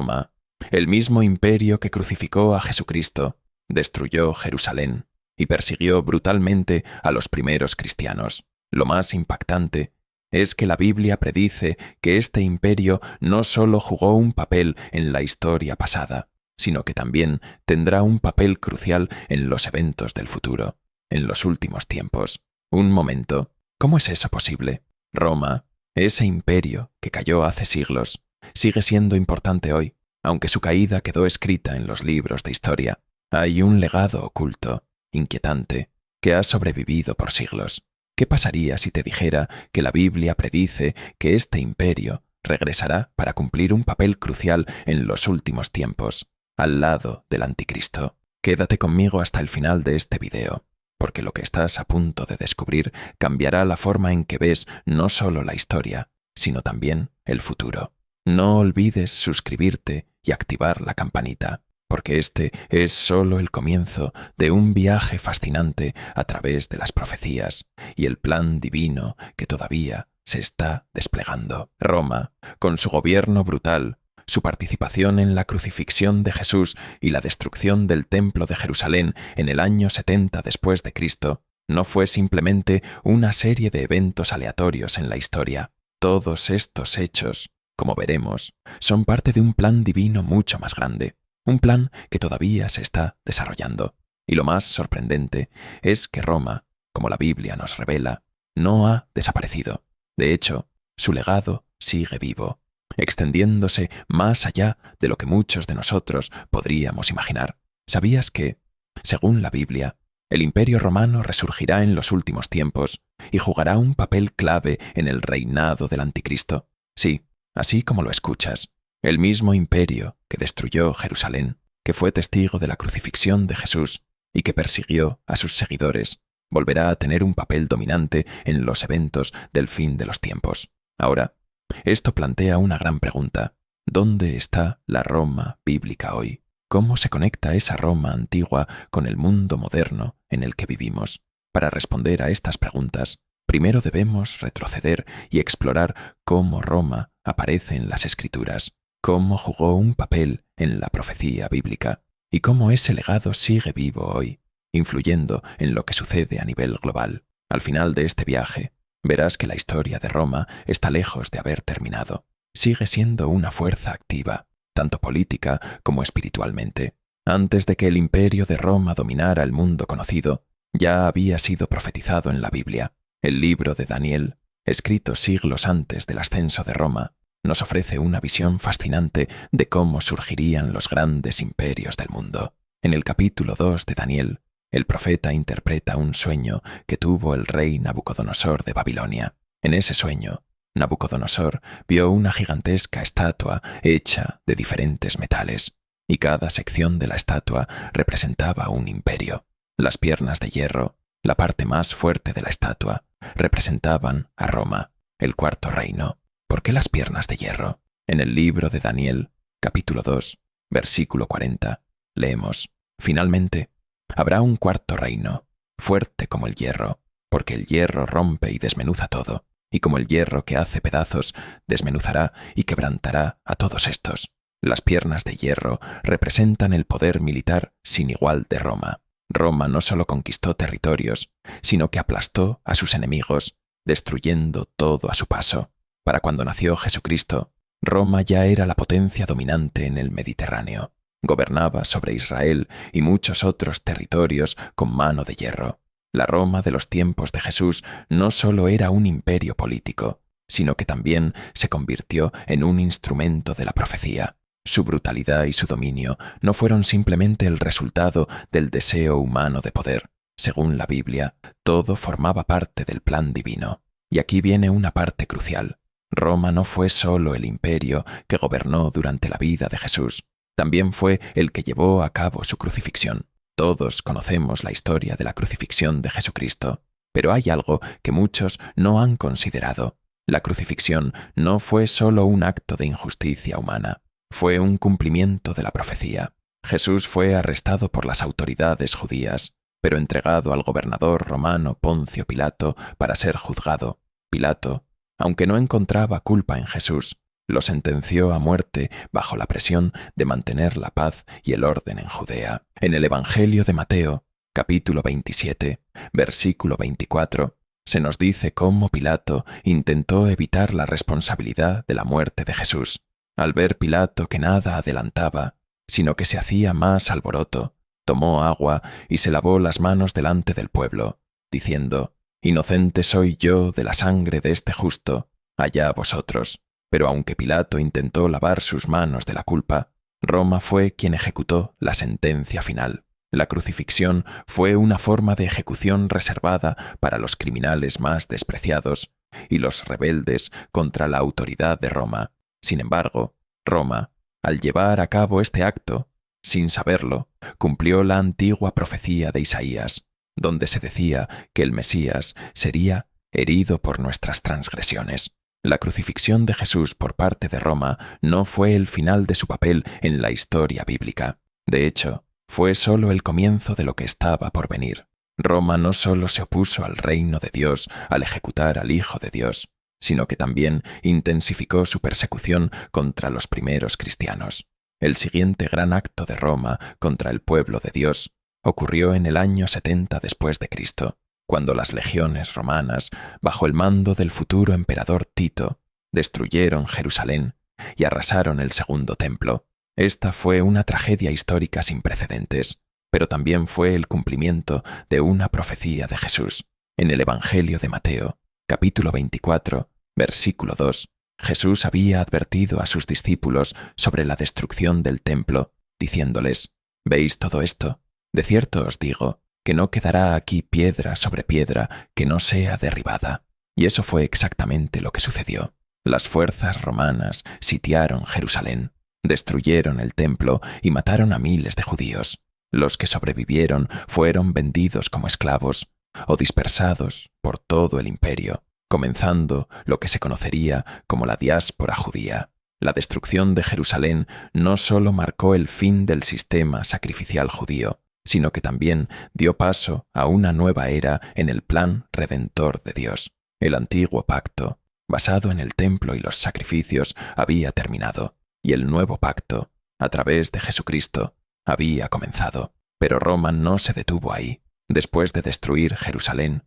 Roma, el mismo imperio que crucificó a Jesucristo, destruyó Jerusalén y persiguió brutalmente a los primeros cristianos. Lo más impactante es que la Biblia predice que este imperio no solo jugó un papel en la historia pasada, sino que también tendrá un papel crucial en los eventos del futuro, en los últimos tiempos. Un momento, ¿cómo es eso posible? Roma, ese imperio que cayó hace siglos, sigue siendo importante hoy, aunque su caída quedó escrita en los libros de historia. Hay un legado oculto, inquietante, que ha sobrevivido por siglos. ¿Qué pasaría si te dijera que la Biblia predice que este imperio regresará para cumplir un papel crucial en los últimos tiempos, al lado del anticristo? Quédate conmigo hasta el final de este video, porque lo que estás a punto de descubrir cambiará la forma en que ves no solo la historia, sino también el futuro. No olvides suscribirte y activar la campanita, porque este es solo el comienzo de un viaje fascinante a través de las profecías y el plan divino que todavía se está desplegando. Roma, con su gobierno brutal, su participación en la crucifixión de Jesús y la destrucción del Templo de Jerusalén en el año 70 después de Cristo, no fue simplemente una serie de eventos aleatorios en la historia. Todos estos hechos, como veremos, son parte de un plan divino mucho más grande. Un plan que todavía se está desarrollando. Y lo más sorprendente es que Roma, como la Biblia nos revela, no ha desaparecido. De hecho, su legado sigue vivo, extendiéndose más allá de lo que muchos de nosotros podríamos imaginar. ¿Sabías que, según la Biblia, el Imperio Romano resurgirá en los últimos tiempos y jugará un papel clave en el reinado del Anticristo? Sí, así como lo escuchas. El mismo imperio que destruyó Jerusalén, que fue testigo de la crucifixión de Jesús y que persiguió a sus seguidores, volverá a tener un papel dominante en los eventos del fin de los tiempos. Ahora, esto plantea una gran pregunta. ¿Dónde está la Roma bíblica hoy? ¿Cómo se conecta esa Roma antigua con el mundo moderno en el que vivimos? Para responder a estas preguntas, primero debemos retroceder y explorar cómo Roma aparece en las Escrituras, cómo jugó un papel en la profecía bíblica y cómo ese legado sigue vivo hoy, influyendo en lo que sucede a nivel global. Al final de este viaje, verás que la historia de Roma está lejos de haber terminado. Sigue siendo una fuerza activa, tanto política como espiritualmente. Antes de que el imperio de Roma dominara el mundo conocido, ya había sido profetizado en la Biblia. El libro de Daniel, escrito siglos antes del ascenso de Roma, nos ofrece una visión fascinante de cómo surgirían los grandes imperios del mundo. En el capítulo 2 de Daniel, el profeta interpreta un sueño que tuvo el rey Nabucodonosor de Babilonia. En ese sueño, Nabucodonosor vio una gigantesca estatua hecha de diferentes metales, y cada sección de la estatua representaba un imperio. Las piernas de hierro, la parte más fuerte de la estatua, representaban a Roma, el cuarto reino. ¿Por qué las piernas de hierro? En el libro de Daniel, capítulo 2, versículo 40, leemos: «Finalmente, habrá un cuarto reino, fuerte como el hierro, porque el hierro rompe y desmenuza todo, y como el hierro que hace pedazos, desmenuzará y quebrantará a todos estos». Las piernas de hierro representan el poder militar sin igual de Roma. Roma no solo conquistó territorios, sino que aplastó a sus enemigos, destruyendo todo a su paso. Para cuando nació Jesucristo, Roma ya era la potencia dominante en el Mediterráneo. Gobernaba sobre Israel y muchos otros territorios con mano de hierro. La Roma de los tiempos de Jesús no solo era un imperio político, sino que también se convirtió en un instrumento de la profecía. Su brutalidad y su dominio no fueron simplemente el resultado del deseo humano de poder. Según la Biblia, todo formaba parte del plan divino. Y aquí viene una parte crucial. Roma no fue solo el imperio que gobernó durante la vida de Jesús, también fue el que llevó a cabo su crucifixión. Todos conocemos la historia de la crucifixión de Jesucristo, pero hay algo que muchos no han considerado. La crucifixión no fue solo un acto de injusticia humana, fue un cumplimiento de la profecía. Jesús fue arrestado por las autoridades judías, pero entregado al gobernador romano Poncio Pilato para ser juzgado. Pilato, aunque no encontraba culpa en Jesús, lo sentenció a muerte bajo la presión de mantener la paz y el orden en Judea. En el Evangelio de Mateo, capítulo 27, versículo 24, se nos dice cómo Pilato intentó evitar la responsabilidad de la muerte de Jesús. Al ver Pilato que nada adelantaba, sino que se hacía más alboroto, tomó agua y se lavó las manos delante del pueblo, diciendo: «Inocente soy yo de la sangre de este justo, allá vosotros». Pero aunque Pilato intentó lavar sus manos de la culpa, Roma fue quien ejecutó la sentencia final. La crucifixión fue una forma de ejecución reservada para los criminales más despreciados y los rebeldes contra la autoridad de Roma. Sin embargo, Roma, al llevar a cabo este acto, sin saberlo, cumplió la antigua profecía de Isaías, donde se decía que el Mesías sería herido por nuestras transgresiones. La crucifixión de Jesús por parte de Roma no fue el final de su papel en la historia bíblica. De hecho, fue solo el comienzo de lo que estaba por venir. Roma no solo se opuso al reino de Dios al ejecutar al Hijo de Dios, sino que también intensificó su persecución contra los primeros cristianos. El siguiente gran acto de Roma contra el pueblo de Dios ocurrió en el año 70 después de Cristo, cuando las legiones romanas, bajo el mando del futuro emperador Tito, destruyeron Jerusalén y arrasaron el segundo templo. Esta fue una tragedia histórica sin precedentes, pero también fue el cumplimiento de una profecía de Jesús. En el Evangelio de Mateo, capítulo 24, versículo 2, Jesús había advertido a sus discípulos sobre la destrucción del templo, diciéndoles: «¿Veis todo esto? De cierto os digo que no quedará aquí piedra sobre piedra que no sea derribada». Y eso fue exactamente lo que sucedió. Las fuerzas romanas sitiaron Jerusalén, destruyeron el templo y mataron a miles de judíos. Los que sobrevivieron fueron vendidos como esclavos o dispersados por todo el imperio, comenzando lo que se conocería como la diáspora judía. La destrucción de Jerusalén no solo marcó el fin del sistema sacrificial judío, sino que también dio paso a una nueva era en el plan redentor de Dios. El antiguo pacto, basado en el templo y los sacrificios, había terminado, y el nuevo pacto, a través de Jesucristo, había comenzado. Pero Roma no se detuvo ahí. Después de destruir Jerusalén,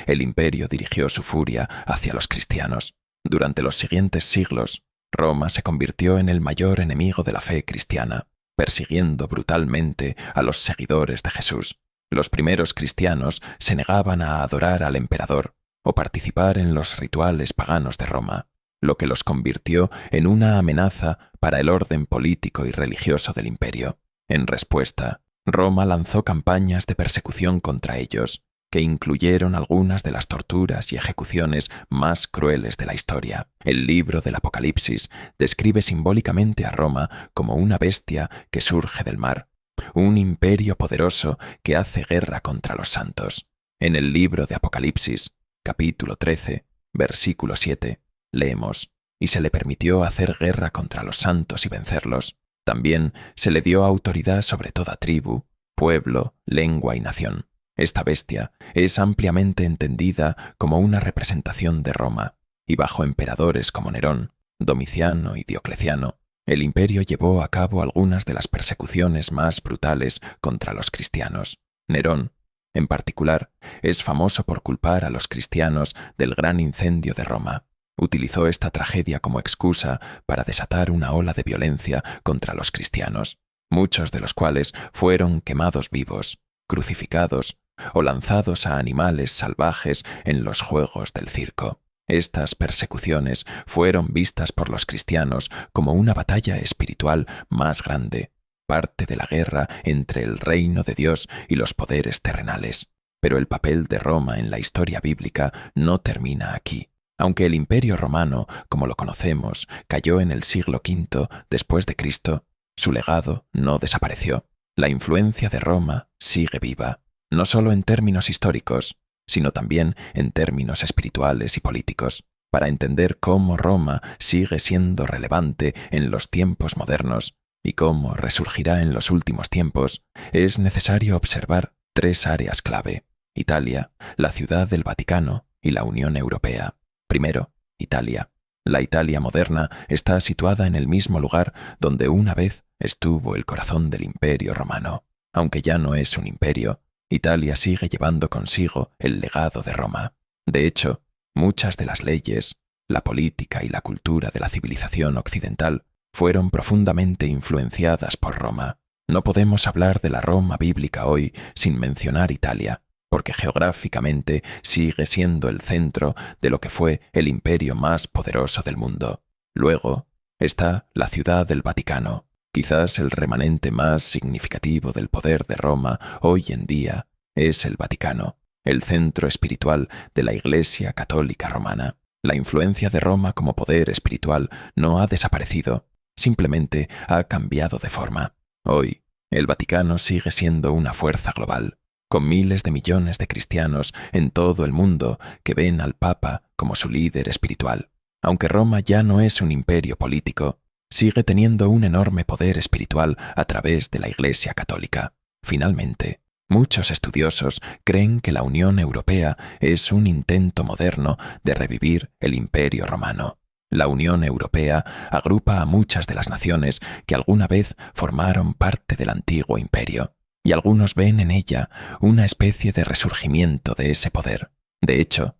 el imperio dirigió su furia hacia los cristianos. Durante los siguientes siglos, Roma se convirtió en el mayor enemigo de la fe cristiana, persiguiendo brutalmente a los seguidores de Jesús. Los primeros cristianos se negaban a adorar al emperador o participar en los rituales paganos de Roma, lo que los convirtió en una amenaza para el orden político y religioso del imperio. En respuesta, Roma lanzó campañas de persecución contra ellos, que incluyeron algunas de las torturas y ejecuciones más crueles de la historia. El libro del Apocalipsis describe simbólicamente a Roma como una bestia que surge del mar, un imperio poderoso que hace guerra contra los santos. En el libro de Apocalipsis, capítulo 13, versículo 7, leemos: «Y se le permitió hacer guerra contra los santos y vencerlos. También se le dio autoridad sobre toda tribu, pueblo, lengua y nación». Esta bestia es ampliamente entendida como una representación de Roma, y bajo emperadores como Nerón, Domiciano y Diocleciano, el imperio llevó a cabo algunas de las persecuciones más brutales contra los cristianos. Nerón, en particular, es famoso por culpar a los cristianos del gran incendio de Roma. Utilizó esta tragedia como excusa para desatar una ola de violencia contra los cristianos, muchos de los cuales fueron quemados vivos, crucificados o lanzados a animales salvajes en los juegos del circo. Estas persecuciones fueron vistas por los cristianos como una batalla espiritual más grande, parte de la guerra entre el reino de Dios y los poderes terrenales. Pero el papel de Roma en la historia bíblica no termina aquí. Aunque el Imperio Romano, como lo conocemos, cayó en el siglo V después de Cristo, su legado no desapareció. La influencia de Roma sigue viva, no solo en términos históricos, sino también en términos espirituales y políticos. Para entender cómo Roma sigue siendo relevante en los tiempos modernos y cómo resurgirá en los últimos tiempos, es necesario observar tres áreas clave: Italia, la Ciudad del Vaticano y la Unión Europea. Primero, Italia. La Italia moderna está situada en el mismo lugar donde una vez estuvo el corazón del Imperio romano. Aunque ya no es un imperio, Italia sigue llevando consigo el legado de Roma. De hecho, muchas de las leyes, la política y la cultura de la civilización occidental fueron profundamente influenciadas por Roma. No podemos hablar de la Roma bíblica hoy sin mencionar Italia, porque geográficamente sigue siendo el centro de lo que fue el imperio más poderoso del mundo. Luego está la Ciudad del Vaticano, quizás el remanente más significativo del poder de Roma hoy en día es el Vaticano, el centro espiritual de la Iglesia Católica Romana. La influencia de Roma como poder espiritual no ha desaparecido, simplemente ha cambiado de forma. Hoy, el Vaticano sigue siendo una fuerza global, con miles de millones de cristianos en todo el mundo que ven al Papa como su líder espiritual. Aunque Roma ya no es un imperio político, sigue teniendo un enorme poder espiritual a través de la Iglesia Católica. Finalmente, muchos estudiosos creen que la Unión Europea es un intento moderno de revivir el Imperio Romano. La Unión Europea agrupa a muchas de las naciones que alguna vez formaron parte del antiguo imperio, y algunos ven en ella una especie de resurgimiento de ese poder. De hecho,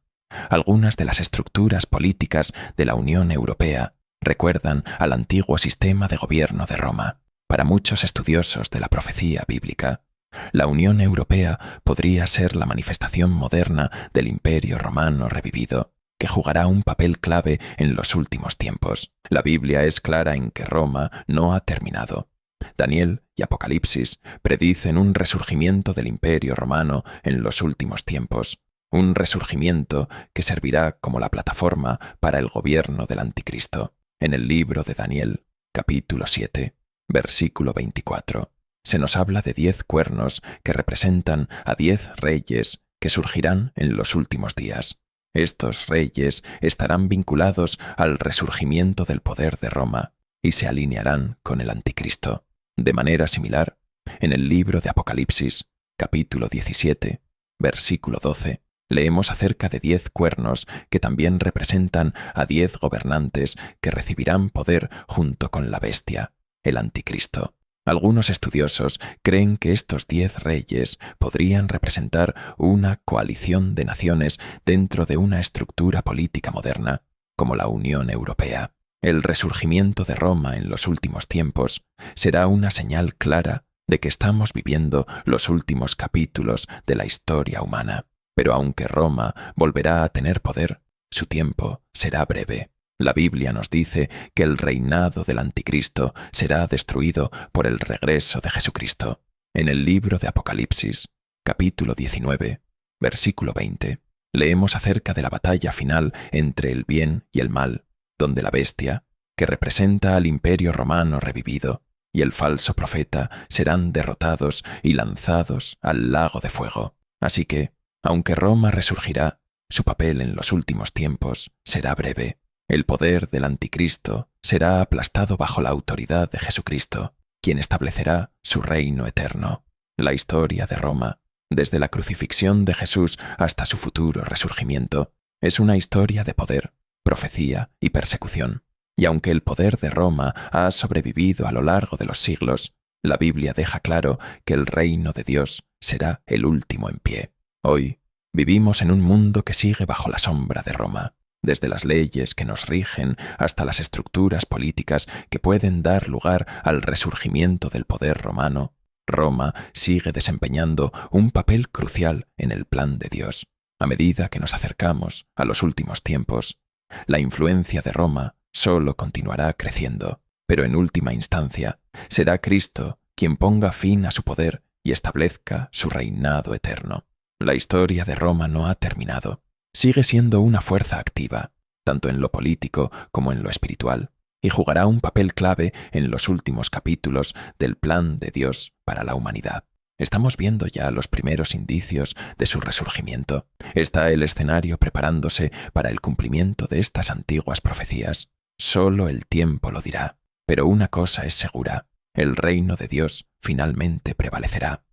algunas de las estructuras políticas de la Unión Europea recuerdan al antiguo sistema de gobierno de Roma. Para muchos estudiosos de la profecía bíblica, la Unión Europea podría ser la manifestación moderna del Imperio Romano revivido, que jugará un papel clave en los últimos tiempos. La Biblia es clara en que Roma no ha terminado. Daniel y Apocalipsis predicen un resurgimiento del Imperio Romano en los últimos tiempos, un resurgimiento que servirá como la plataforma para el gobierno del Anticristo. En el libro de Daniel, capítulo 7, versículo 24, se nos habla de 10 cuernos que representan a 10 reyes que surgirán en los últimos días. Estos reyes estarán vinculados al resurgimiento del poder de Roma y se alinearán con el Anticristo. De manera similar, en el libro de Apocalipsis, capítulo 17, versículo 12, leemos acerca de 10 cuernos que también representan a 10 gobernantes que recibirán poder junto con la bestia, el Anticristo. Algunos estudiosos creen que estos 10 reyes podrían representar una coalición de naciones dentro de una estructura política moderna, como la Unión Europea. El resurgimiento de Roma en los últimos tiempos será una señal clara de que estamos viviendo los últimos capítulos de la historia humana. Pero aunque Roma volverá a tener poder, su tiempo será breve. La Biblia nos dice que el reinado del Anticristo será destruido por el regreso de Jesucristo. En el libro de Apocalipsis, capítulo 19, versículo 20, leemos acerca de la batalla final entre el bien y el mal, donde la bestia, que representa al Imperio Romano revivido, y el falso profeta serán derrotados y lanzados al lago de fuego. Así que, aunque Roma resurgirá, su papel en los últimos tiempos será breve. El poder del Anticristo será aplastado bajo la autoridad de Jesucristo, quien establecerá su reino eterno. La historia de Roma, desde la crucifixión de Jesús hasta su futuro resurgimiento, es una historia de poder, profecía y persecución. Y aunque el poder de Roma ha sobrevivido a lo largo de los siglos, la Biblia deja claro que el reino de Dios será el último en pie. Hoy vivimos en un mundo que sigue bajo la sombra de Roma. Desde las leyes que nos rigen hasta las estructuras políticas que pueden dar lugar al resurgimiento del poder romano, Roma sigue desempeñando un papel crucial en el plan de Dios. A medida que nos acercamos a los últimos tiempos, la influencia de Roma solo continuará creciendo, pero en última instancia será Cristo quien ponga fin a su poder y establezca su reinado eterno. La historia de Roma no ha terminado. Sigue siendo una fuerza activa, tanto en lo político como en lo espiritual, y jugará un papel clave en los últimos capítulos del plan de Dios para la humanidad. Estamos viendo ya los primeros indicios de su resurgimiento. Está el escenario preparándose para el cumplimiento de estas antiguas profecías. Solo el tiempo lo dirá. Pero una cosa es segura: el reino de Dios finalmente prevalecerá.